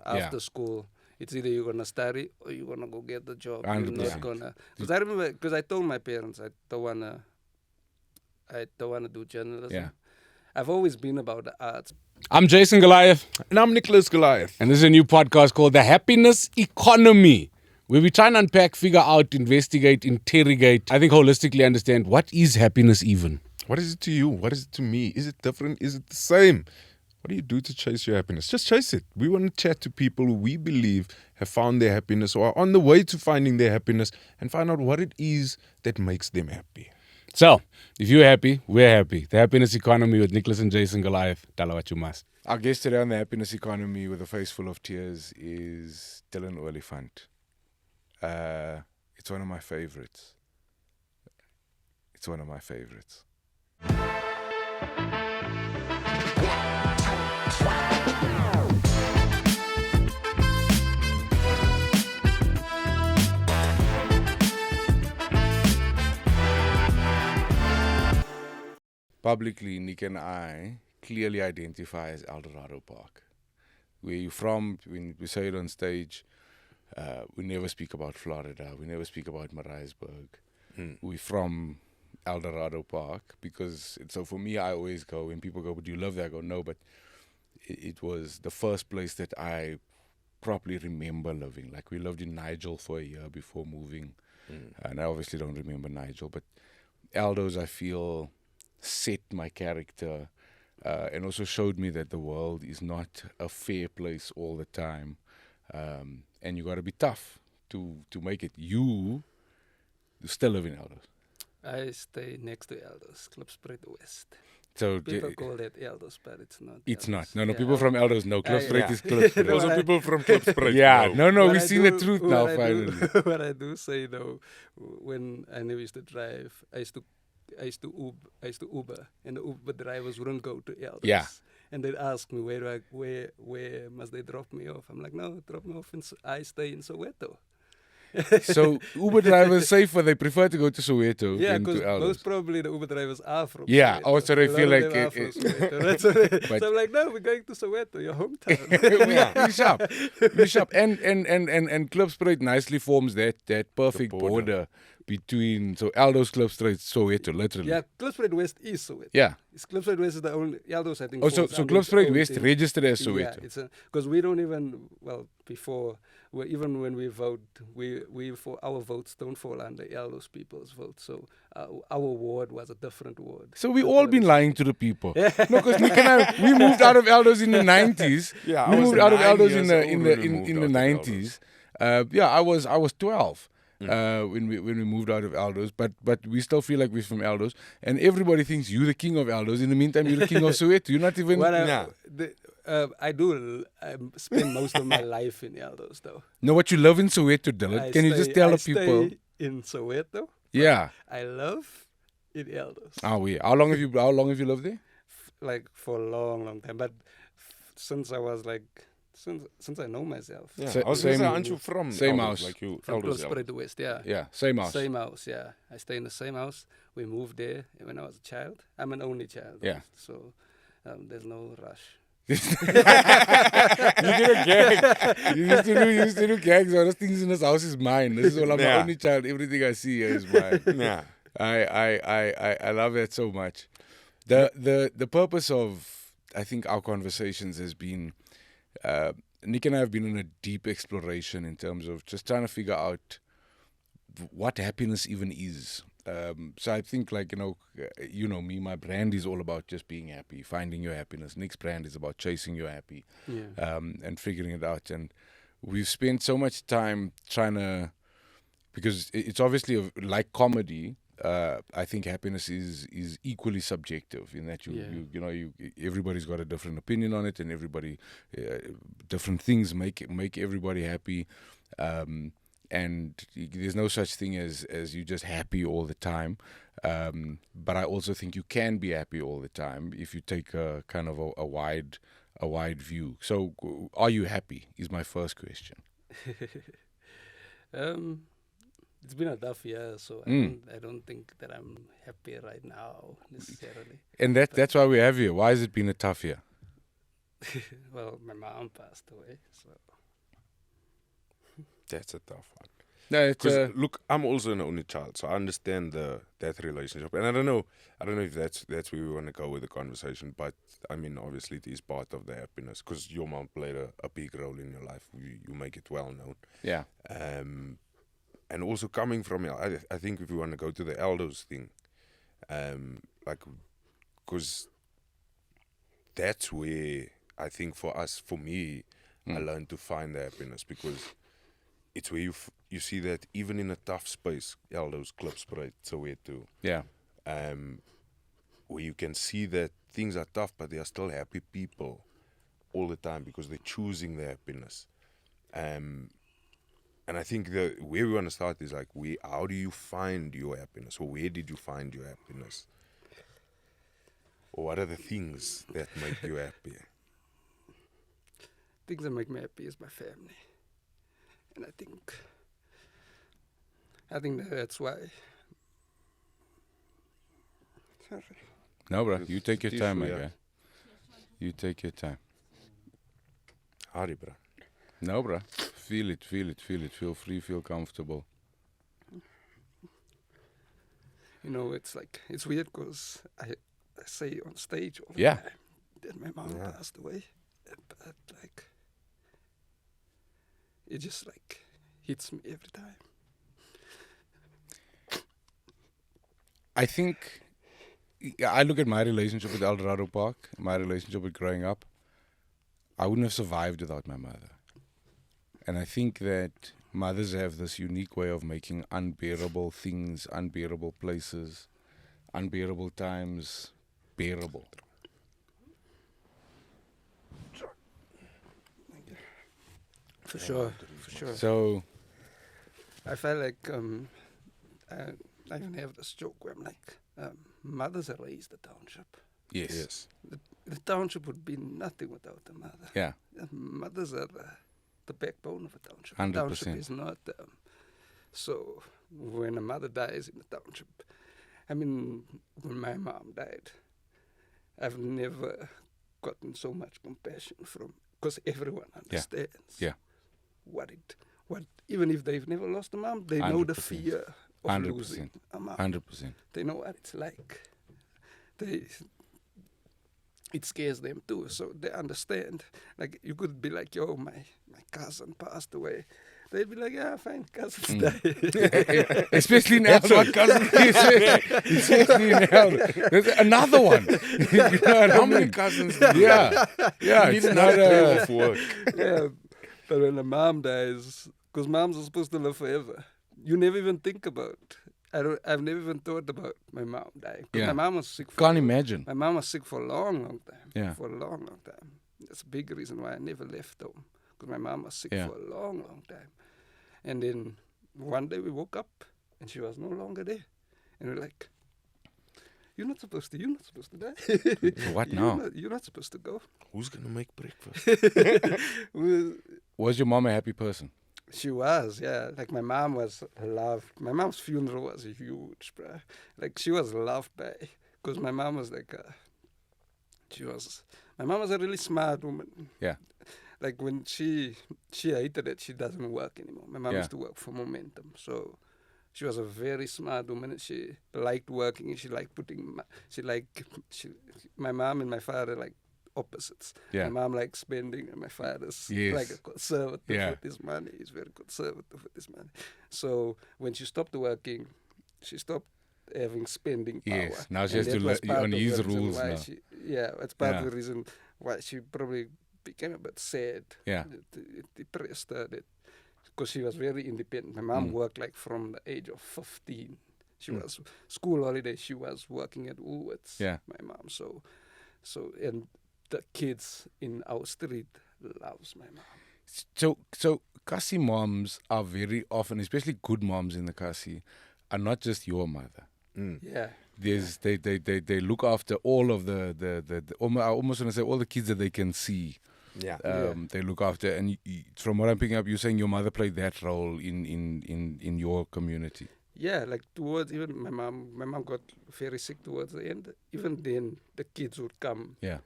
after school. It's either you're gonna study or you're gonna go get the job. You're 100%. not gonna. Because I remember, because I told my parents I don't wanna do journalism. Yeah. I've always been about the arts. I'm Jason Goliath, And I'm Nicholas Goliath. and this is a new podcast called The Happiness Economy, where we try and unpack, figure out, investigate, interrogate, I think holistically understand what is happiness even. What is it to you? What is it to me? Is it different? Is it the same? What do you do to chase your happiness? Just chase it. We want to chat to people who we believe have found their happiness or are on the way to finding their happiness and find out what it is that makes them happy. So, if you're happy, we're happy. The Happiness Economy with Nicholas and Jason Goliath. Tell her what you must. Our guest today on The Happiness Economy with a face full of tears is Dillan Oliphant. It's one of my favorites. It's one of my favorites. Publicly, Nick and I clearly identify as Eldorado Park. Where you from, when we say it on stage, we never speak about Florida, we never speak about Mariasburg. We're from Eldorado Park because, so for me, I always go, when people go, but do you love that? I go, no, but it was the first place that I properly remember living. Like, we lived in Nigel for a year before moving, and I obviously don't remember Nigel, but Aldo's, I feel, set my character and also showed me that the world is not a fair place all the time, and you got to be tough to make it. You still live in Aldo's. I stay next to Elders, Klipspruit West. So People call it Elders, but it's not. it's Elders. not. No, Yeah, people from Aldo's know. Klipspruit yeah. is Klipspruit. No, Also, I- people from Klipspruit. Yeah, no, What we've I seen the do- truth what now, I do- finally. What I do say though, when I never used to drive, I used to Uber, and the Uber drivers wouldn't go to Elders. Yeah. And they'd ask me where must they drop me off? I'm like, no, drop me off I stay in Soweto. So Uber drivers safer, they prefer to go to Soweto Yeah, than because to Aldo's. most probably the Uber drivers are from Yeah, Soweto. oh, so they A lot feel of like them are it- from it- Soweto. That's what they- But- so I'm like, no, we're going to Soweto, your hometown. we sharp. We sharp. And Klipspruit nicely forms that perfect border between, so Aldo's, Klipspruit, Soweto, literally. Yeah, Klipspruit West is Soweto. Yeah. Klipspruit West is the only, Elders I think. Oh, so falls under its Klipspruit own West thing. registered as Yeah, Soweto. it's because we don't even, before, even when we vote, we for our votes don't fall under Elders people's votes. So our ward was a different ward. So we all been lying to the people. No, because Nick and I, we moved out of Aldo's in the 90s. Yeah, we I was moved out of 9 Aldo's years in old the when we moved in the out of 90s. I was 12 when we moved out of Aldo's, but we still feel like we're from Aldo's, and everybody thinks you're the king of Aldo's. In the meantime, you're the king of Soweto. You're not even. I do spend most of my life in Elders though. Know what you love in Soweto, Dylan? Can you just tell I the people? stay in Soweto. Yeah. I love in Elders. Oh, yeah. How long have you lived there? Like for a long time, but since I was like since I know myself. Yeah. Sa- I was going to same- say, aren't you from same Elders, house. Like you, From Elders, Klipspruit West, yeah. Yeah, same house. Same house, yeah. I stay in the same house. We moved there when I was a child. I'm an only child. Yeah. So there's no rush. You did a gag. You used to do gags. All those things in this house is mine. This is all. I'm the Yeah. only child. Everything I see here is mine. Yeah. I love that so much. The purpose of, I think, our conversations has been, Nick and I have been on a deep exploration in terms of just trying to figure out what happiness even is. So I think, like, you know me, my brand is all about just being happy, finding your happiness. Nick's brand is about chasing your happy, and figuring it out. And we've spent so much time trying to, because it's obviously like comedy. I think happiness is equally subjective in that you everybody's got a different opinion on it, and everybody different things make everybody happy. And there's no such thing as you just happy all the time. But I also think you can be happy all the time if you take a kind of a wide view. So, are you happy? Is my first question. It's been a tough year, so I don't think that I'm happy right now necessarily. And that's why we have you. Why has it been a tough year? Well, my mom passed away, so That's a tough one. No, it's Because look, I'm also an only child, so I understand that relationship, and I don't know if that's where we want to go with the conversation, but I mean, obviously, it is part of the happiness because your mom played a big role in your life. You make it well known, yeah. and also coming from I think if we want to go to the elders thing, like, because that's where I think for me, I learned to find the happiness because it's where you see that even in a tough space, Eldo's clips right somewhere too. Yeah. Where you can see that things are tough, but they are still happy people all the time because they're choosing their happiness. And I think where we want to start is like, how do you find your happiness, or where did you find your happiness, or what are the things that make you happy? things that make me happy is my family, and I think that's why. Sorry. No, bro. You take your time, my Yeah. guy. You take your time. Harry, bro. No, bro. Feel it. Feel free, feel comfortable. You know, it's like, it's weird because I say on stage all the Yeah. time that my mom Yeah. passed away, but like, it just like hits me every time. I think I look at my relationship with El Dorado Park, my relationship with growing up. I wouldn't have survived without my mother. And I think that mothers have this unique way of making unbearable things, unbearable places, unbearable times bearable. For sure. So, I felt like I even have this joke where I'm like, mothers raised the township. yes. The township would be nothing without the mother. Yeah. The mothers are the backbone of a township. 100%. The township is not. So when a mother dies in the township, I mean, when my mom died, I've never gotten so much compassion from, because everyone understands. Yeah. What even if they've never lost a mom, they know the 100%. fear of 100%. losing a mom. 100%. They know what it's like. It scares them too, so they understand. Like, you could be like, yo, my cousin passed away. They'd be like, yeah, fine, cousins die. Especially now. That's what cousins Especially now. There's another one. You know what I How many mean? cousins? Yeah. Yeah. You It's need not another day a. off work. Yeah, but when a mom dies, because moms are supposed to live forever, you never even think about. I've never even thought about my mom dying. 'Cause Yeah. my mom was sick. Can't imagine. My mom was sick for a long, long time. Yeah. For a long, long time. That's a big reason why I never left home. Because my mom was sick Yeah. for a long, long time. And then one day we woke up and she was no longer there. And we're like, you're not supposed to die. What now? You're not supposed to go. Who's gonna make breakfast? Was your mom a happy person? She was, yeah. Like, my mom was loved. My mom's funeral was huge, bruh. Like, she was loved by, because my mom was like, my mom was a really smart woman. Yeah. Like, when she hated that she doesn't work anymore. My mom Yeah. used to work for Momentum, so she was a very smart woman. And she liked working, and she liked my mom and my father, like, opposites. Yeah. My mom likes spending, and my father's Yes. like a conservative Yeah. with his money. He's very conservative with his money. So when she stopped working, she stopped having spending power. Yes. Now she And has to that was part on of his the reason rules why now. it's part Yeah. of the reason why she probably became a bit sad. Yeah. It depressed her, because she was very independent. My mom worked like from the age of 15. She was school holiday. She was working at Woolworths. Yeah. My mom. So and the kids in our street loves my mom. So Kasi moms are very often, especially good moms in the Kasi, are not just your mother. Yeah. They look after all of the I almost want to say all the kids that they can see. Yeah. They look after, and from what I'm picking up, you're saying your mother played that role in your community. Yeah, like towards even my mom got very sick towards the end. Even then, the kids would come Yeah.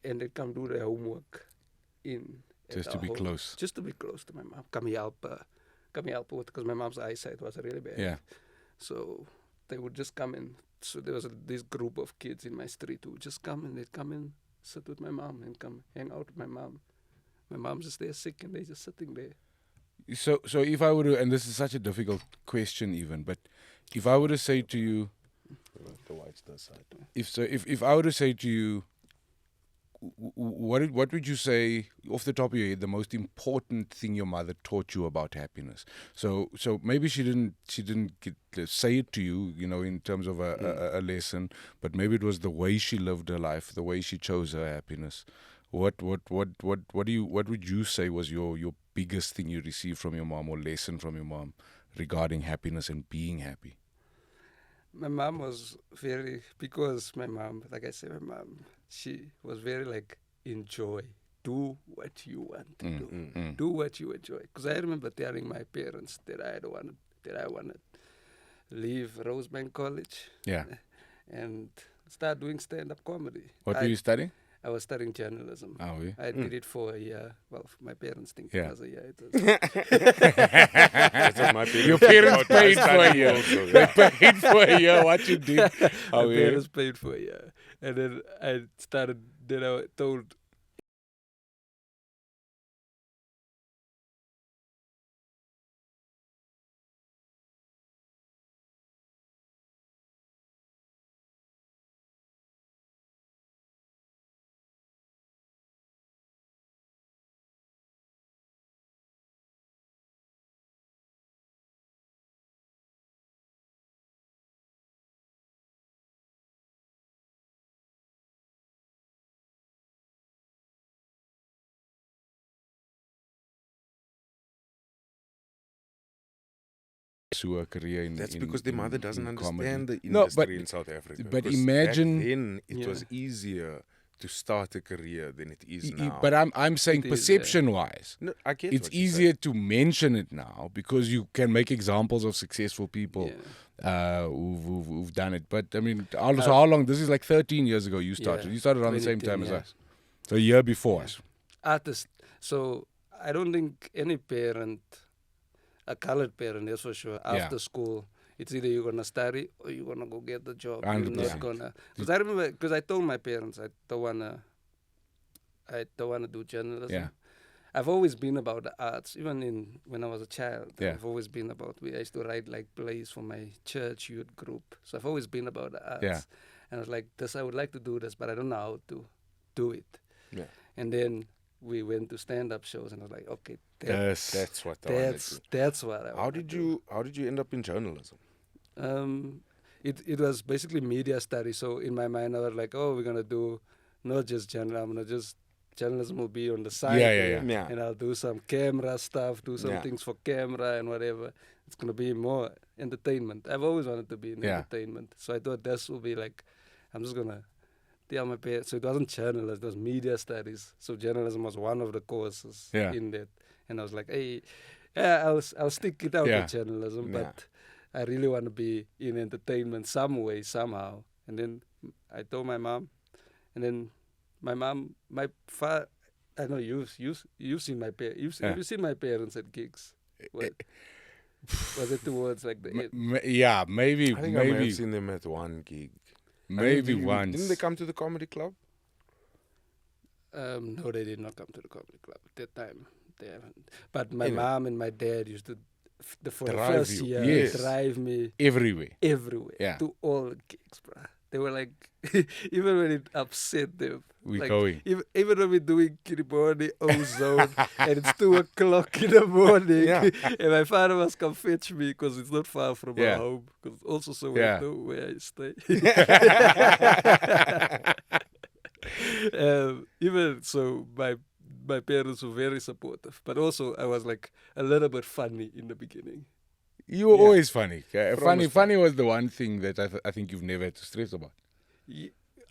and they'd come do their homework at Just to our be home. close. Just to be close to my mom. Come help her with, because my mom's eyesight was really bad. Yeah. So they would just come in. So there was this group of kids in my street who would just come, and they'd come and sit with my mom and come hang out with my mom. My mom's just there sick, and they're just sitting there. So if I were to, and this is such a difficult question even, but if I were to say to you, The whites this side. if I were to say to you, what would you say off the top of your head the most important thing your mother taught you about happiness? So maybe she didn't say it to you, in terms of a lesson, but maybe it was the way she lived her life, the way she chose her happiness. What would you say was your biggest thing you received from your mom, or lesson from your mom regarding happiness and being happy? My mom was because my mom, like I said, she was very like, enjoy, do what you want to do, do what you enjoy. Because I remember telling my parents that I wanted to leave Rosebank College, Yeah. and start doing stand-up comedy. What were you studying? I was studying journalism. Oh, yeah. I did it for a year. Well, my parents think Yeah. it was a year. It was That's what my Your parents paid for a year. They paid for a year. What you did? my parents paid for a year. And then I told pursue a career in That's in- because the in- mother doesn't in comedy. understand the No, industry but- in South Africa. but 'Cause imagine- back then it Yeah. was easier to start a career than it is now. But I'm saying It is, perception wise, no, I get it's what you're easier to mention it now because you can make examples of successful people who've done it. But I mean, also, how long? This is like 13 years ago you started. Yeah, You started around the same 2010, time as yeah. us. So a year before us. artist. So I don't think any parent, a colored parent, that's for sure, after school, it's either you're gonna study or you're gonna go get the job. You're 100%. not gonna. Because I remember, because I told my parents I don't wanna do journalism. Yeah. I've always been about the arts, even when I was a child. Yeah. I've always been about. I used to write like plays for my church youth group. So I've always been about the arts. Yeah. And I was like, I would like to do this, but I don't know how to do it. Yeah. And then we went to stand-up shows, and I was like, okay, That's what I wanted to. that's what I How wanna did do. you end up in journalism? It was basically media studies. So in my mind, I was like, oh, we're gonna do not just journalism will be on the side. Yeah. Yeah. And I'll do some camera stuff, do some Yeah. things for camera and whatever. It's gonna be more entertainment. I've always wanted to be in Yeah. entertainment. So I thought this will be like, I'm just gonna tell my parents. So it wasn't journalism, it was media studies. So journalism was one of the courses Yeah. in that. And I was like, hey, yeah, I'll stick it out Yeah. with journalism, Yeah. but I really want to be in entertainment some way, somehow. And then I told my mom, and then my mom, my father, I know you've seen my parents. Yeah. Have you seen my parents at gigs? What, was it towards like the end? Yeah, maybe, I think I may maybe, have seen them at one gig. maybe Didn't once. they come to the comedy club? No, they did not come to the comedy club at that time. They haven't. But my Anyway. mom and my dad used to, for the Drive first you. year, Yes. drive me Everywhere. everywhere Yeah. to all the gigs, bruh. They were like, even when it upset them, We're like, going. Even when we're doing Kiribati Ozone and it's 2:00 in the morning, Yeah. and my father must come fetch me because it's not far from Yeah. our home, because also so Yeah. we know where I stay. Even so, my parents were very supportive, but also I was like a little bit funny in the beginning. You were Yeah. always funny. From the start. Funny was the one thing that I think you've never had to stress about.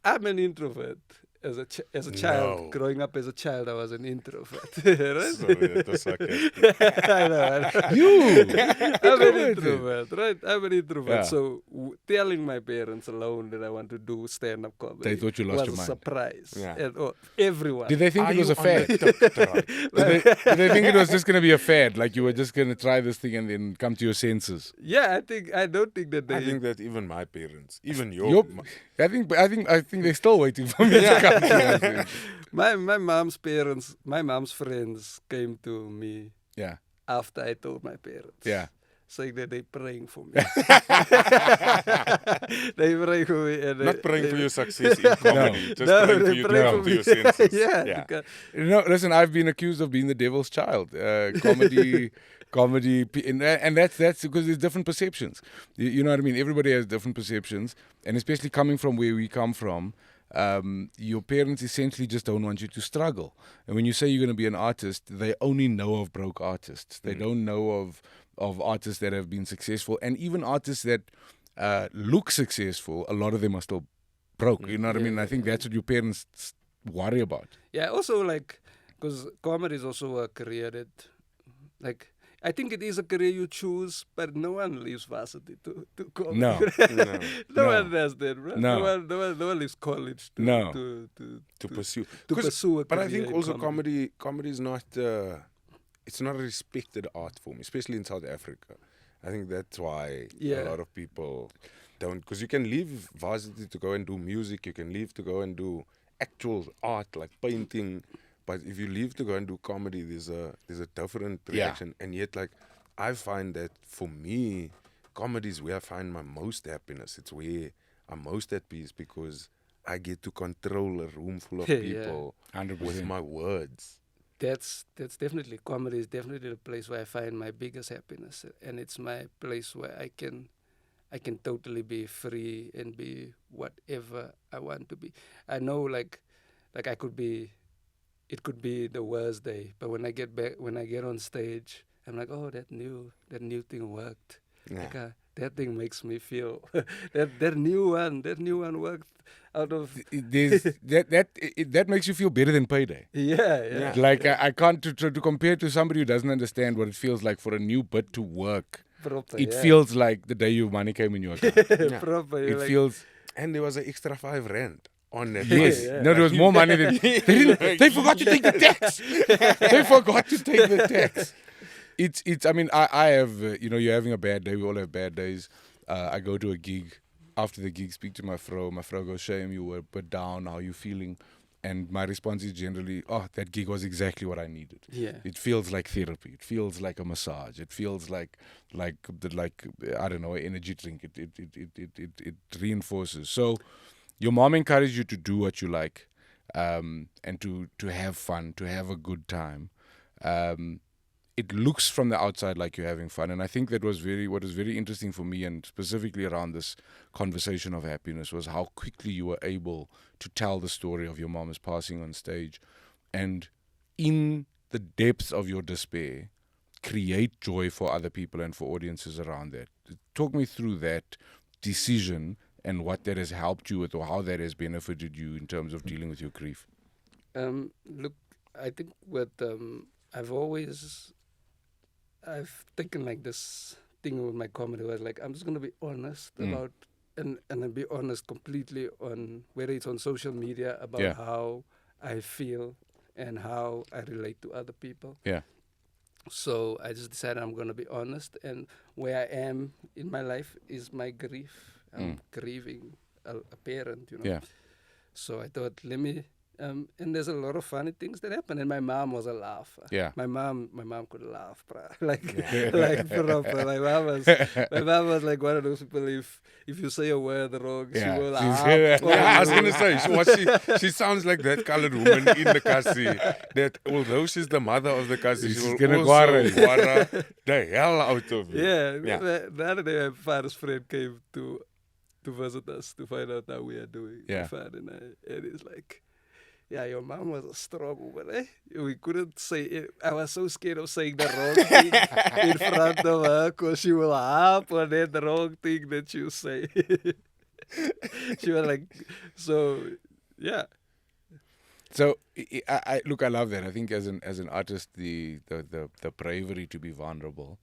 I'm an introvert, as a child, No. growing up as a child, I was an introvert. Right? So that's sarcastic. I know. You! I'm an introvert, right? I'm an introvert. Yeah. So telling my parents alone that I want to do stand-up comedy They thought you lost was your a mind. surprise. Yeah. And, everyone. Did they think Are it was you a fad? on the TikTok? Did they think it was just going to be a fad? Like you were just going to try this thing and then come to your senses? Yeah, I don't think that they. I think that even my parents, even I think they're still waiting for me to come to your senses. my mom's parents, my mom's friends came to me Yeah, after I told my parents. yeah. Saying that they're praying for me. They praying for me. And not praying for your success in comedy, just No, praying for they you to pray come for to me. your senses. Yeah. because- No, listen, I've been accused of being the devil's child. Comedy, and that's because there's different perceptions. You know what I mean? Everybody has different perceptions, and especially coming from where we come from, your parents essentially just don't want you to struggle. And when you say you're going to be an artist, they only know of broke artists. They don't know of artists that have been successful, and even artists that look successful. A lot of them are still broke. You know what I mean? And I think that's what your parents worry about. Yeah, also because comedy is also a career that, I think it is a career you choose, but no one leaves varsity to comedy. No. No one does that, bro. No. No one leaves college To to pursue. pursue a But I career think in also comedy is not it's not a respected art form, especially in South Africa. I think that's why a lot of people don't, because you can leave varsity to go and do music, you can leave to go and do actual art like painting, but if you leave to go and do comedy, there's a different reaction. And yet, I find that for me, comedy is where I find my most happiness. It's where I'm most at peace because I get to control a room full of people 100%. with my words. That's definitely, comedy is definitely the place where I find my biggest happiness, and it's my place where I can totally be free and be whatever I want to be. I know like I could be, it could be the worst day, but when I get on stage, I'm like, oh, that new thing worked. Yeah. That thing makes me feel that new one worked out of That makes you feel better than payday. yeah. Like I can't to compare to somebody who doesn't understand what it feels like for a new bit to work. Proper, It yeah. feels like the day your money came in your account. Proper. It Like, feels And there was an extra R5 on that. yes. money. No, there was more money than they forgot to take the tax. They forgot to take the tax. It's. I mean, I have. You're having a bad day. We all have bad days. I go to a gig. After the gig, speak to my fro. My fro goes, "Shame, you were a bit down. How are you feeling?" And my response is generally, "Oh, that gig was exactly what I needed." yeah. It feels like therapy. It feels like a massage. It feels like I don't know, an energy drink. It reinforces. So, your mom encouraged you to do what you like, and to have fun, to have a good time. It looks from the outside like you're having fun, and I think that was what was very interesting for me, and specifically around this conversation of happiness, was how quickly you were able to tell the story of your mom's passing on stage, and in the depths of your despair, create joy for other people and for audiences around that. Talk me through that decision and what that has helped you with, or how that has benefited you in terms of dealing with your grief. Look, I think what I've taken like this thing with my comedy was like, I'm just gonna be honest about and be honest completely on whether it's on social media about how I feel and how I relate to other people. Yeah. So I just decided I'm gonna be honest, and where I am in my life is my grief. I'm grieving a parent, Yeah. So I thought, let me. And there's a lot of funny things that happen. And my mom was a laugher. Yeah. My mom could laugh, bruh. like proper. My mom was like one of those people. If you say a word wrong, she Yeah. will She's- laugh. Yeah, I was gonna say, she sounds like that colored woman in the kasi. That although she's the mother of the kasi, she She's will gonna also guarra. guarra the hell out of you. Yeah. Yeah. The other day, my father's friend came to visit us to find out how we are doing. Yeah. My father and I, and he's like, yeah, your mom was a strong woman, eh? We couldn't say it. I was so scared of saying the wrong thing in front of her because she will laugh on that the wrong thing that you say. She was like, so, yeah. So I look, I love that. I think as an artist, the bravery to be vulnerable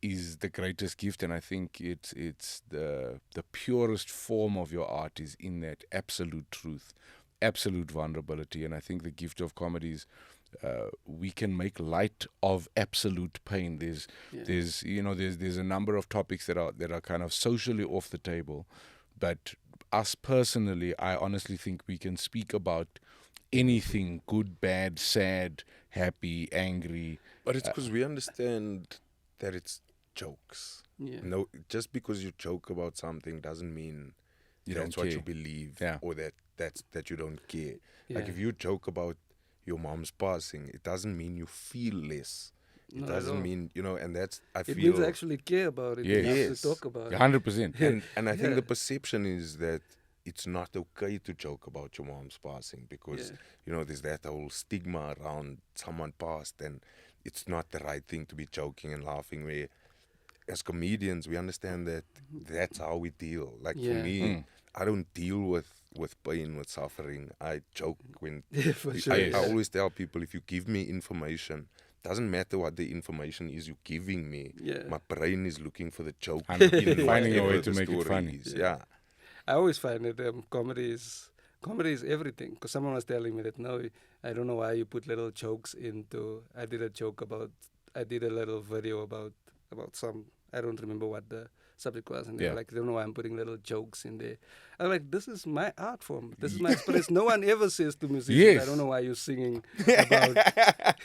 is the greatest gift, and I think it's the purest form of your art is in that absolute truth, absolute vulnerability. And I think the gift of comedy is we can make light of absolute pain. There's there's a number of topics that are kind of socially off the table, but us personally, I honestly think we can speak about anything: good, bad, sad, happy, angry. But it's because we understand that it's jokes. Yeah. No, just because you joke about something doesn't mean You that's don't what you care. believe, Yeah. or that you don't care. Like Yeah. if you joke about your mom's passing, it doesn't mean you feel less. It Not at doesn't all. mean, and that's, I It feel. means actually care about it. Yes. You have Yes. to talk about it. 100%. And I think Yeah. the perception is that it's not okay to joke about your mom's passing because, there's that whole stigma around someone passed, and it's not the right thing to be joking and laughing. Where, as comedians, we understand that that's how we deal. Like for Yeah. me, I don't deal with pain, with suffering. I joke when Yeah, for sure. I always tell people, if you give me information, doesn't matter what the information is you're giving me. Yeah. My brain is looking for the joke. 100%. in Finding a way whatever to the make it story funny. is. Yeah. I always find that comedy is everything. Because someone was telling me that, no, I don't know why you put little jokes into. I did a little video about some. I don't remember what the subject was, and they're like, I don't know why I'm putting little jokes in there. I'm like, this is my art form. This is my express. No one ever says to musicians, Yes. I don't know why you're singing about.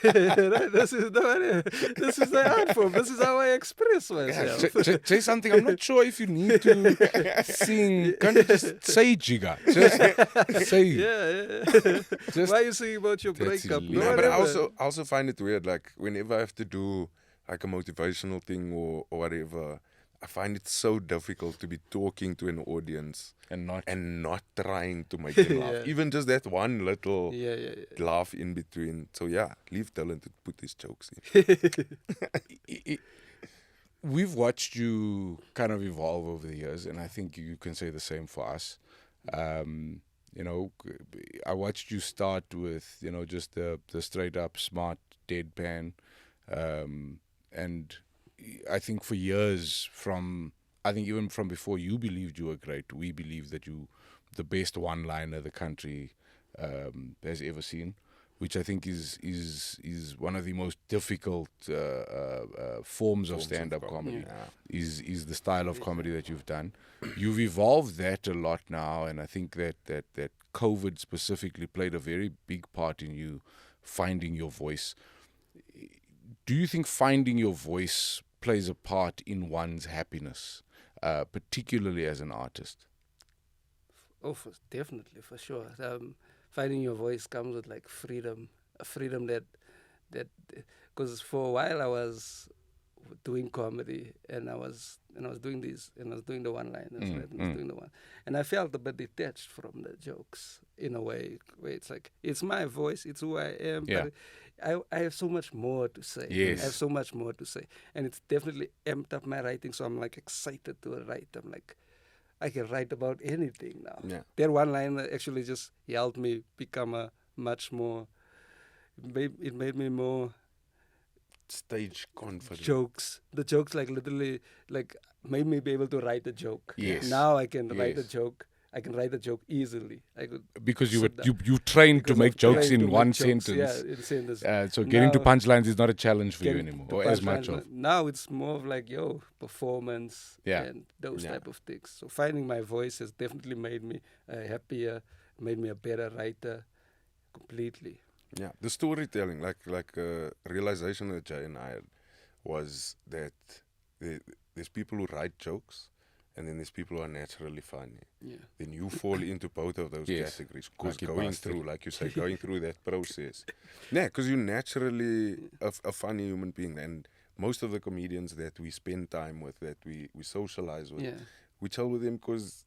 This is the art form. This is how I express myself. Say something. I'm not sure if you need to sing. Can't you just say jigga? Just say. Yeah. Just- Why are you singing about your That's breakup? elite. No No, one but I ever- also find it weird. Like whenever I have to do like a motivational thing or whatever, I find it so difficult to be talking to an audience And not. and not trying to make them laugh. Yeah. Even just that one little Yeah. laugh in between. So yeah, leave Dylan to put these jokes in. We've watched you kind of evolve over the years, and I think you can say the same for us. I watched you start with, just the straight up smart deadpan. And I think for years, even from before you believed you were great, we believed that you the best one-liner the country has ever seen, which I think is one of the most difficult forms of stand-up comedy. Is the style of comedy that you've done. You've evolved that a lot now, and I think that COVID specifically played a very big part in you finding your voice. Do you think finding your voice plays a part in one's happiness, particularly as an artist? Oh, definitely, for sure. Finding your voice comes with like freedom, a freedom that because for a while I was doing comedy and I was doing these and I was doing the one-liners, right? And I was doing the one, and I felt a bit detached from the jokes in a way where it's like it's my voice, it's who I am, but I have so much more to say. Yes. I have so much more to say, and it's definitely amped up my writing. So I'm like excited to write. I'm like, I can write about anything now. Yeah. That one line actually just helped me become a much more. It made me more Stage confident. jokes. The jokes like literally like made me be able to write a joke. Yes. Now I can write a Yes. joke. I can write a joke easily. I could Because sit down. you trained to Because make I've jokes trained in to one make jokes, sentence. Yeah, in sentence. So getting to Now- punchlines is not a challenge for you Getting anymore, to or as punchline, much of. Now it's more of like performance Yeah. and those Yeah. type of things. So finding my voice has definitely made me happier, made me a better writer, completely. Yeah, the storytelling, like realization that Jay and I had was that there's people who write jokes, and then there's people who are naturally funny. Yeah. Then you fall into both of those Yes. categories because Lucky going bastard. through, like you say, going through that process. Yeah, because you're naturally a funny human being, and most of the comedians that we spend time with, that we socialize with, Yeah. we chill with them because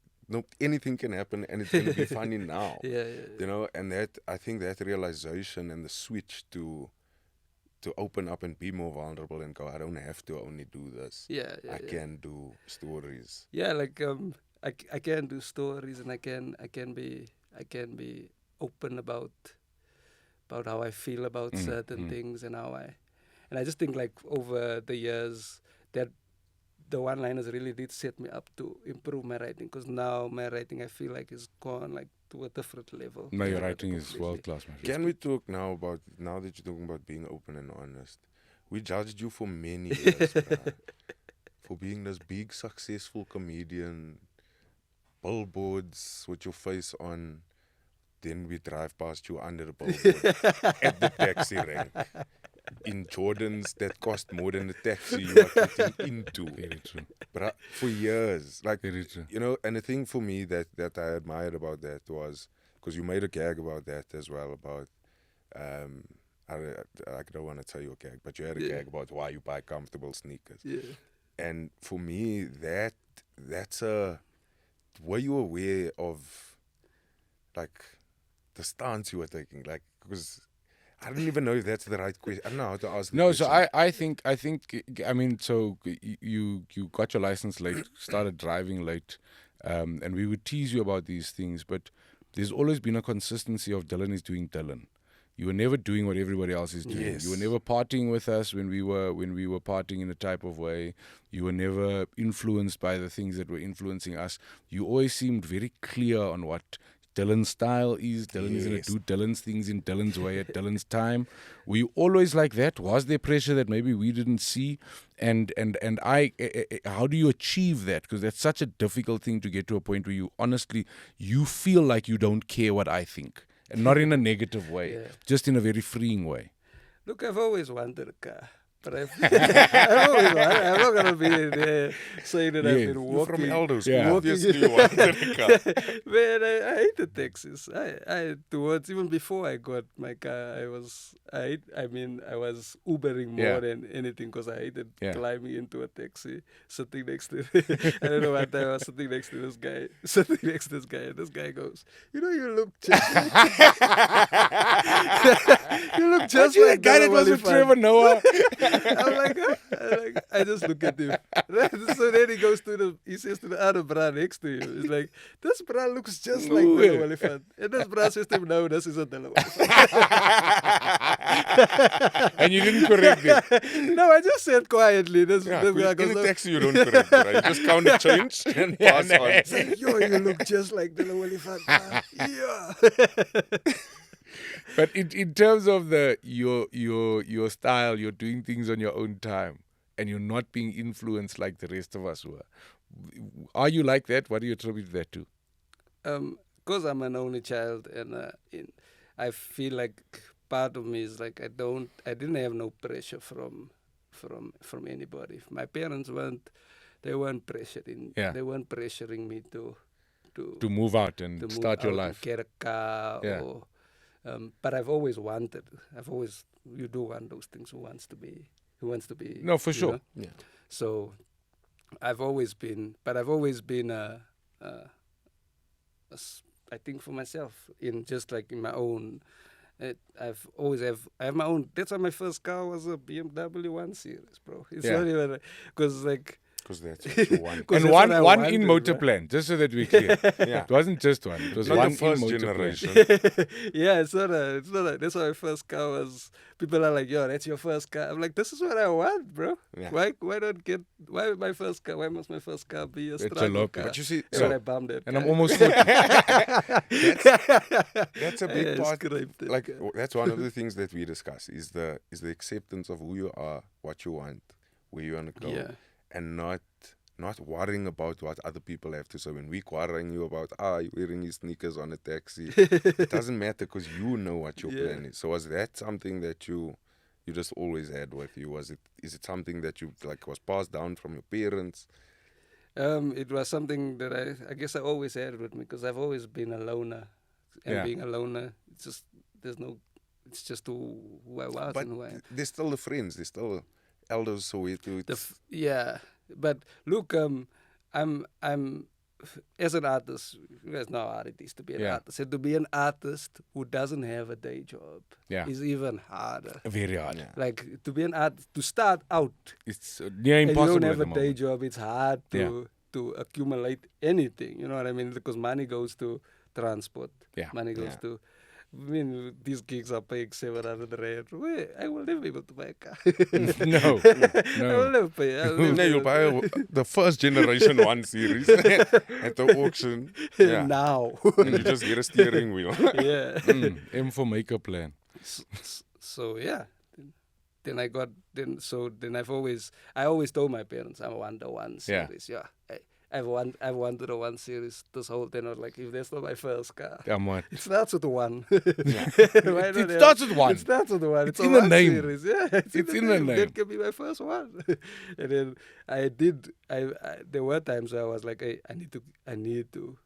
anything can happen, and it's going to be funny now. Yeah. And that, I think that realization and the switch to open up and be more vulnerable and go, I don't have to only do this. Yeah. I can do stories. Yeah, like I can do stories and I can be open about how I feel about certain things and and I just think like over the years that the one-liners really did set me up to improve my writing, because now my writing I feel like is gone like to a different level. No, your writing is world class, my friend. Can we talk now that you're talking about being open and honest? We judged you for many years, bruh, for being this big, successful comedian, billboards with your face on. Then we drive past you under the billboard at the taxi rank in Jordans that cost more than the taxi you are getting into. Very true. But for years, like, Very true. you know, and the thing for me that I admired about that was, because you made a gag about that as well, about, I don't want to tell you a gag, but you had a gag about why you buy comfortable sneakers. Yeah. And for me, that's were you aware of, like, the stance you were taking? Like, because I don't even know if that's the right question. I don't know how to ask the No, question. so I think, I mean, so you got your license late, started driving late, and we would tease you about these things, but there's always been a consistency of Dillan is doing Dillan. You were never doing what everybody else is doing. Yes. You were never partying with us when we were partying in a type of way. You were never influenced by the things that were influencing us. You always seemed very clear on what Dillan's style is. Dillan is going to do Dillan's things in Dillan's way at Dillan's time. Were you always like that? Was there pressure that maybe we didn't see? And how do you achieve that? Because that's such a difficult thing to get to a point where you feel like you don't care what I think. And not in a negative way, just in a very freeing way. Look, I've always wanted a car. But I've always wanted. I'm not going to be there saying that I've been walking. From Eldo's, Yeah. obviously you wanted a car. Man, I hated taxis. I towards even before I got my car, I was Ubering more than anything, because I hated climbing into a taxi, sitting next to I don't know what time I was sitting next to this guy, and this guy goes, you know, you look just like you look just like the guy that was with Trevor Noah. I'm like, huh? I just look at him. So then he says to the other bra next to him, he's like, this bra looks just like Dillan Oliphant. And this bra says to him, no, this isn't Dillan Oliphant. And you didn't correct it. No, I just said quietly. This guy In goes, the no. taxi you don't correct, right? You just count the change and pass on. He's like, yo, you look just like Dillan Oliphant. Yeah. But in terms of your style, you're doing things on your own time, and you're not being influenced like the rest of us were. Are you like that? What do you attribute that to? Because I'm an only child, and I feel like part of me is like I didn't have no pressure from anybody. My parents weren't pressuring me To move out and to start move your out life. and get a car or. But I've always wanted. You do want those things. Who wants to be? No, for sure. know? Yeah. So, I've always been I think for myself, in just like in my own. I have my own. That's why my first car was a BMW 1 Series, bro. It's not even because like. Because that's what you want. And one in motor plan, just so that we're clear. It wasn't just one. It was Not one the first in motor generation. Yeah, it's not a. That's why my first car was. People are like, yo, that's your first car. I'm like, this is what I want, bro. Yeah. Why my first car? Why must my first car be a struggle car? But you see, That's what I bummed it. And I'm almost 40. that's a big part. Scraped it. Like, that's one of the things that we discuss is the acceptance of who you are, what you want, where you want to go. Yeah. And not worrying about what other people have to say. When we quarreling you about, you're wearing your sneakers on a taxi, it doesn't matter because you know what your plan is. So was that something that you just always had with you? Is it something that you like was passed down from your parents? It was something that I guess I always had with me, because I've always been a loner, and being a loner, it's just who I was. But and who I am. there's still the friends. There's still elders. So But look, I'm as an artist. You guys know how it is to be an artist. And to be an artist who doesn't have a day job is even harder. Very hard. Yeah. Like to be an artist, to start out, It's near and impossible. you don't have at a the day moment. job. It's hard to accumulate anything. You know what I mean? Because money goes to transport. Yeah. Money goes Yeah. to. I mean, these gigs are paying 700 rand. Wait, I will never be able to buy a car. No, I will never pay. I will never No, be you'll able buy to- the first generation 1 series at the auction. Yeah. now. And you just get a steering wheel. Yeah. M for makeup plan. So yeah. Then I got then I always told my parents I want the 1 Yeah. series. Yeah. I've wanted a 1 series this whole time. I was like, if that's not my first car. Come on. It starts with 1. It starts with 1. It starts with 1. It's a in the 1 name. series. Yeah, it's in the name. That can be my first one. And then there were times where I was like, hey, I need to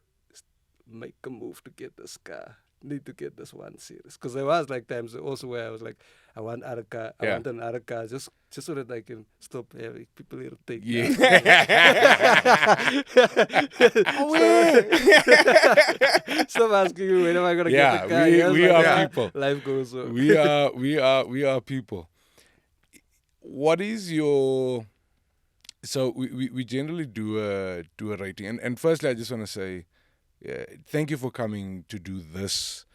make a move to get this car. Need to get this 1 series. Because there was like times also where I was like, I want another car. I Yeah. want another car just so that I can stop having people here to take Yeah. Stop asking me when am I gonna Yeah, get the car. we Yes, are like, people. Life goes on. We are people. What is your so we generally do a rating and firstly I just want to say thank you for coming to do this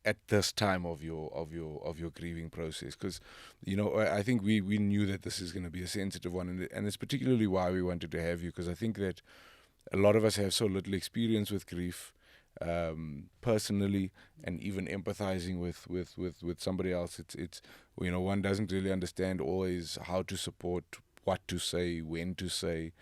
at this time of your grieving process, because I think we knew that this is going to be a sensitive one, and it's particularly why we wanted to have you, because I think that a lot of us have so little experience with grief personally, and even empathizing with somebody else. It's one doesn't really understand always how to support, what to say, when to say.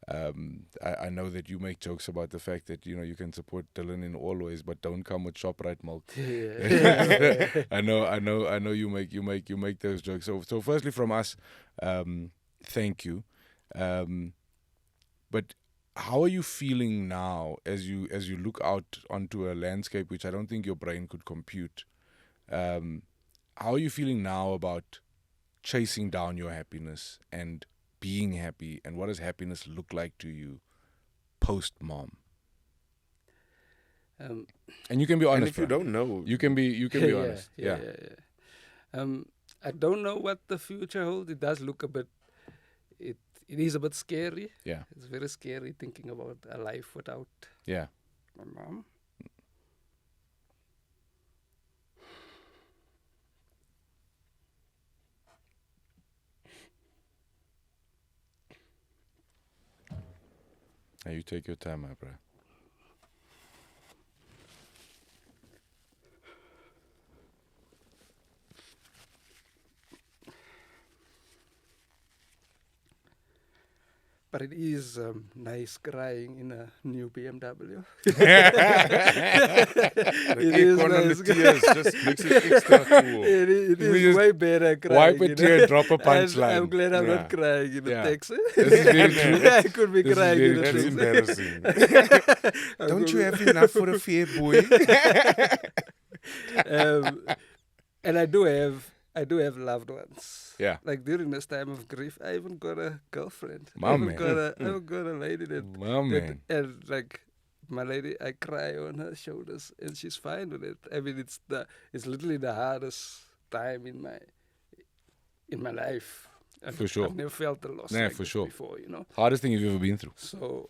I know that you make jokes about the fact that you can support Dillan in all ways, but don't come with ShopRite milk. Yeah. I know you make those jokes. So firstly from us, thank you. But how are you feeling now as you look out onto a landscape which I don't think your brain could compute? How are you feeling now about chasing down your happiness and being happy, and what does happiness look like to you post mom? And you can be honest. And if you don't know, you can be honest. Yeah. I don't know what the future holds. It does look a bit. It is a bit scary. Yeah. It's very scary thinking about a life without Yeah. my mom. Now you take your time, my bro. But it is nice crying in a new BMW. the It is aircon and nice. the tears just makes it extra cool. It You is just way better crying. wipe a tear, drop a And punchline. I'm glad I'm Yeah. not crying in the Yeah. taxi. This is very true. I could be This is crying very in the That's taxi. embarrassing. I Don't could you be- have enough for a fair boy? And I do have loved ones. Yeah. Like during this time of grief, I even got a girlfriend. My I even man. got a lady that, My man. and like my lady, I cry on her shoulders, and she's fine with it. I mean, it's literally the hardest time in my life. For sure. I've never felt the loss Yeah, like for this sure. before, Hardest thing you've ever been through. So,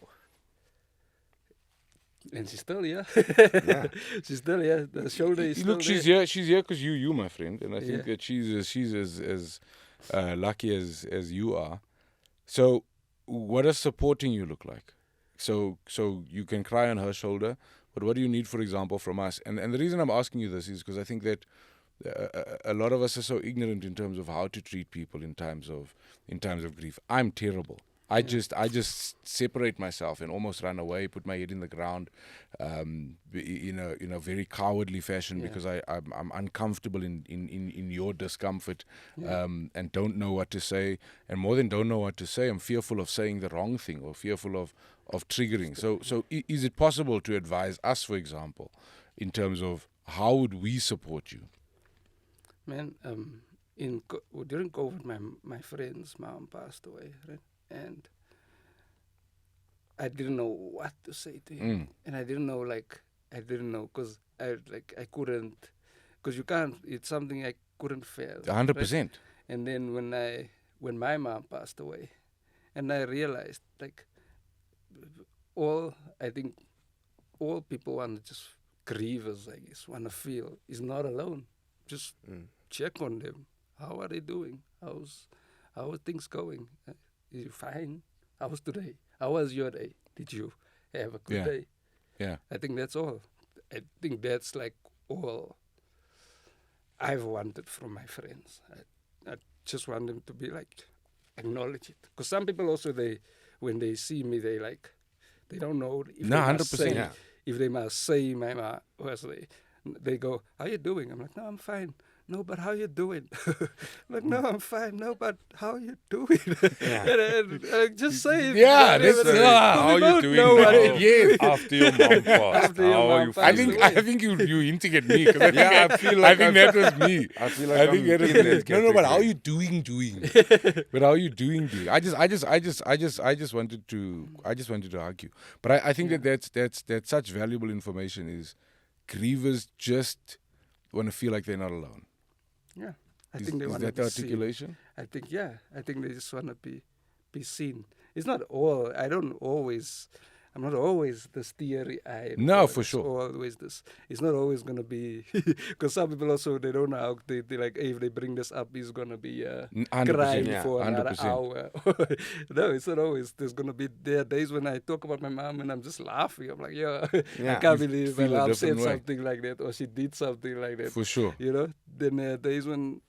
and she's still here. Yeah. She's still here. The shoulder is still Look, she's there. here. She's here because you, my friend, and I think Yeah. that she's as lucky as you are. So, what does supporting you look like? So you can cry on her shoulder, but what do you need, for example, from us? And the reason I'm asking you this is because I think that a lot of us are so ignorant in terms of how to treat people in times of grief. I'm terrible. I just separate myself and almost run away, put my head in the ground, in a very cowardly fashion, because I'm uncomfortable in your discomfort, and don't know what to say, and more than don't know what to say, I'm fearful of saying the wrong thing or fearful of triggering. So is it possible to advise us, for example, in terms of how would we support you? Man, during COVID, my friend's mom passed away, right? And I didn't know what to say to him, and I didn't know because I couldn't, because you can't. It's something I couldn't feel. 100%. And then when my mom passed away, and I realized I think all people want to just grievers, I guess, want to feel is not alone. Just check on them. How are they doing? How are things going? Is you fine? How was today? How was your day? Did you have a good day? Yeah. I think that's all. I think that's like all I've wanted from my friends. I just want them to be like, acknowledge it. Because some people also, when they see me, they don't know if No, they must 100%. say, Yeah. if they must say my ma, they go, how you doing? I'm like, no, I'm fine. No, but how you doing? I'm like, no, I'm fine. No, but how you doing? and just say it. Yeah, Whatever that's it is. how We you both doing know what now? you're Yes. After your mom passed, After your how are mom you passed I feeling? think away. I think you hinting at me. 'Cause Yeah, I feel like I think that was me. I feel like I I'm think that was in me. that No, but how are category. you doing? But how are you doing? I just wanted to argue. But I think that's such valuable information. Is grievers just want to feel like they're not alone? Yeah. I Is think they want to that be the seen. articulation? I think they just want to be seen. It's not all. I'm not always this teary-eyed. No, or for it's sure. Always this. It's not always gonna be because some people also they don't know how they like. Hey, if they bring this up, he's gonna be 100%, crying yeah, for another 100%. hour. No, it's not always. There's gonna be there are days when I talk about my mom and I'm just laughing. I'm like, I Yeah. can't You believe my feel a mom said different way. something like that or she did something like that. For sure. Then there are days when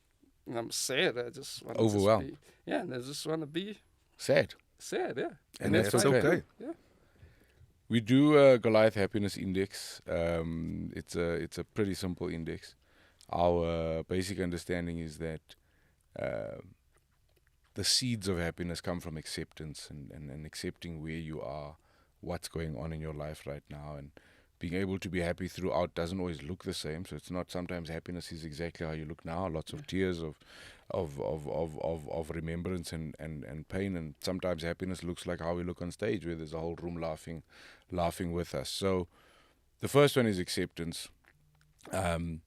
I'm sad. I just want Overwhelmed. and I just want to be Sad. sad. Yeah, And that's That's okay. okay. Yeah. We do a Goliath Happiness Index. It's a pretty simple index. Our basic understanding is that the seeds of happiness come from acceptance and accepting where you are, what's going on in your life right now, and being able to be happy throughout doesn't always look the same. So it's not sometimes happiness is exactly how you look now. Lots of tears of remembrance and pain, and sometimes happiness looks like how we look on stage, where there's a whole room laughing with us. So the first one is acceptance. The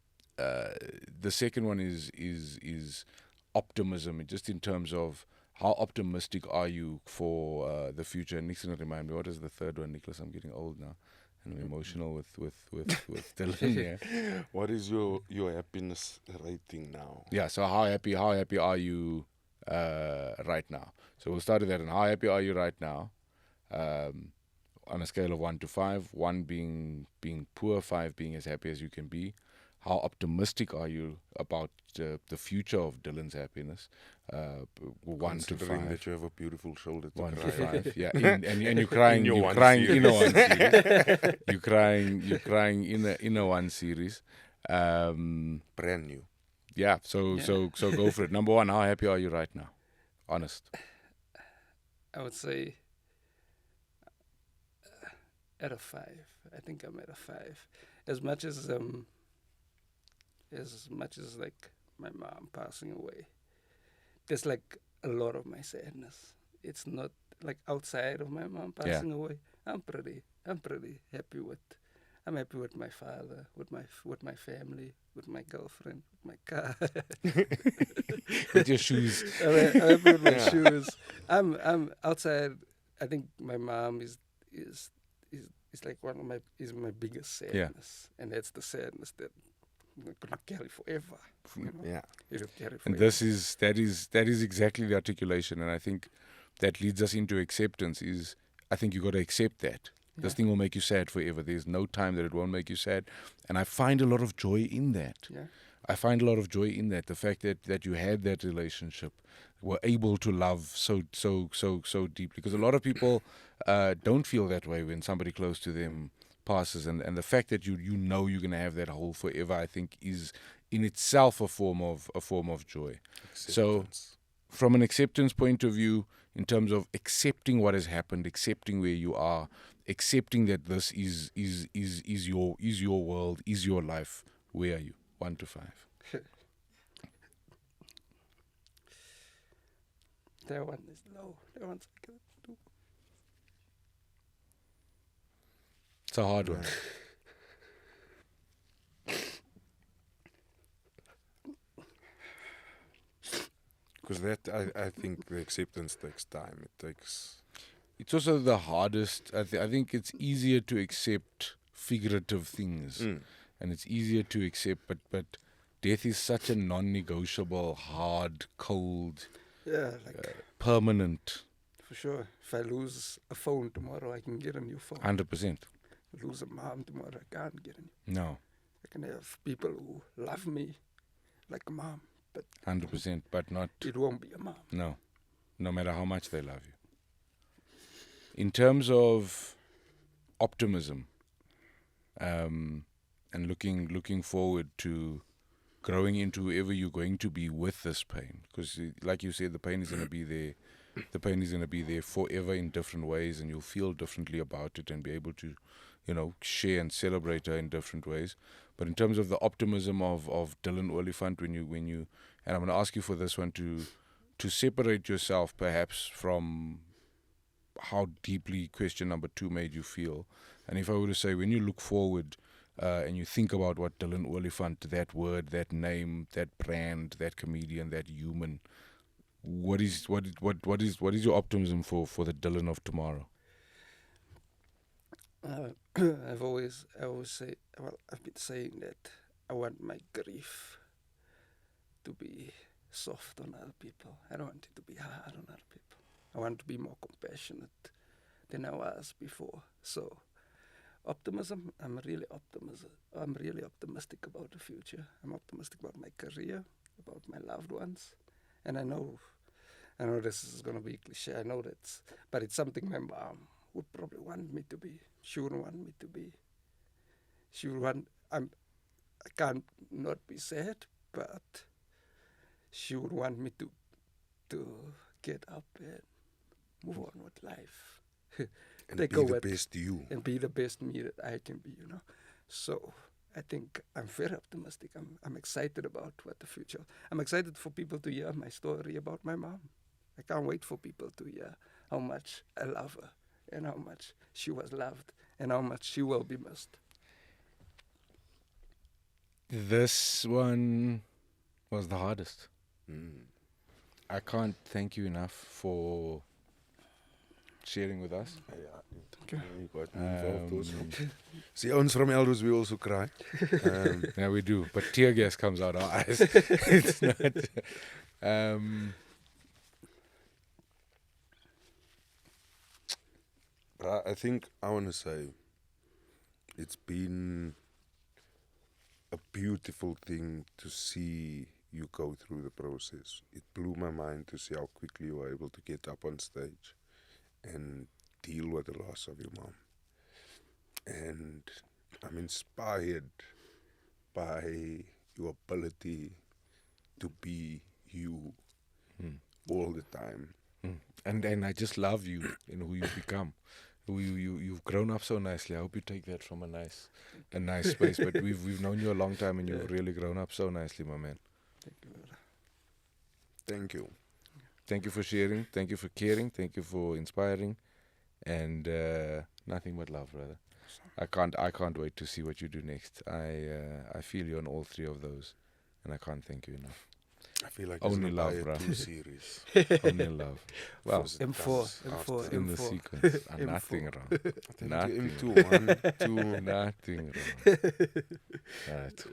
second one is optimism, just in terms of how optimistic are you for the future. And Nick's gonna remind me, what is the third one, Nicholas? I'm getting old now and I'm emotional with Dylan. Yeah. What is your happiness rating now? Yeah, so how happy are you right now? So we'll start with that. And how happy are you right now? On a scale of 1 to 5, 1 being poor, 5 being as happy as you can be. How optimistic are you about the future of Dylan's happiness? 1 to Considering 5. that you have a beautiful shoulder to 1 cry to on. 5, yeah. And you're crying, In your you're one crying in a series. one series. You're crying in a one series. Brand new. Yeah, so go for it. Number 1, how happy are you right now? Honest. I would say at a 5. I think I'm at a 5. As much as like my mom passing away, there's like a lot of my sadness. It's not like outside of my mom passing away. I'm pretty happy with. I'm happy with my father, with my family, with my girlfriend, with my car. With your shoes. I'm happy with my shoes. I'm outside. I think my mom is like is my biggest sadness, and that's the sadness that I'm gonna carry forever. Yeah. It'll carry forever. And that is exactly the articulation, and I think that leads us into acceptance. I think you got to accept that. This thing will make you sad forever. There's no time that it won't make you sad. And I find a lot of joy in that. Yeah. I find a lot of joy in that. The fact that you had that relationship, were able to love so deeply. Because a lot of people don't feel that way when somebody close to them passes. And the fact that you know you're going to have that hole forever, I think, is in itself a form of joy. So from an acceptance point of view, in terms of accepting what has happened, accepting where you are, accepting that this is your world, is your life. Where are you? 1 to 5. That one is low. That one's like a 2. It's a hard one. Because that, I think the acceptance takes time. It takes... It's also the hardest. I think it's easier to accept figurative things, and it's easier to accept. But death is such a non-negotiable, hard, cold, Yeah, like permanent. for sure. If I lose a phone tomorrow, I can get a new phone. 100%. Lose a mom tomorrow, I can't get a new. No, I can have people who love me like a mom, but 100%. But not. it won't be a mom. No matter how much they love you. In terms of optimism, and looking forward to growing into whoever you're going to be with this pain, because like you said, the pain is going to be there. The pain is going to be there forever in different ways, and you'll feel differently about it and be able to, share and celebrate her in different ways. But in terms of the optimism of Dillan Oliphant, when you, and I'm going to ask you for this one to separate yourself perhaps from how deeply question number 2 made you feel. And if I were to say, when you look forward and you think about what Dillan Oliphant, that word, that name, that brand, that comedian, that human, what is your optimism for the Dillan of tomorrow? I always say, I've been saying that I want my grief to be soft on other people. I don't want it to be hard on other people. I want to be more compassionate than I was before. So, optimism, I'm really optimistic about the future. I'm optimistic about my career, about my loved ones. And I know this is going to be cliche, I know that, but it's something my mom would probably want me to be. She would want me to be. She would want, I can't not be sad, but she would want me to get up and move on with life. And be the best you. And be the best me that I can be, So I think I'm very optimistic. I'm excited about what the future. I'm excited for people to hear my story about my mom. I can't wait for people to hear how much I love her and how much she was loved and how much she will be missed. This one was the hardest. I can't thank you enough for sharing with us. See, ons from elders, we also cry. Yeah, we do, but tear gas comes out our eyes. It's not. I think I want to say it's been a beautiful thing to see you go through the process. It blew my mind to see how quickly you were able to get up on stage and deal with the loss of your mom. And I'm inspired by your ability to be you all the time. And I just love you and who you've become. You've grown up so nicely. I hope you take that from a nice space. But we've known you a long time, and you've really grown up so nicely, my man. Thank you. Thank you. Thank you for sharing. Thank you for caring. Thank you for inspiring, and nothing but love, brother. I can't wait to see what you do next. I feel you on all 3 of those, and I can't thank you enough. I feel like only love, bro. 2 series. Only love. Wow. M4. In the sequence. Nothing wrong. Nothing M2, 1, 2. Nothing wrong. All right.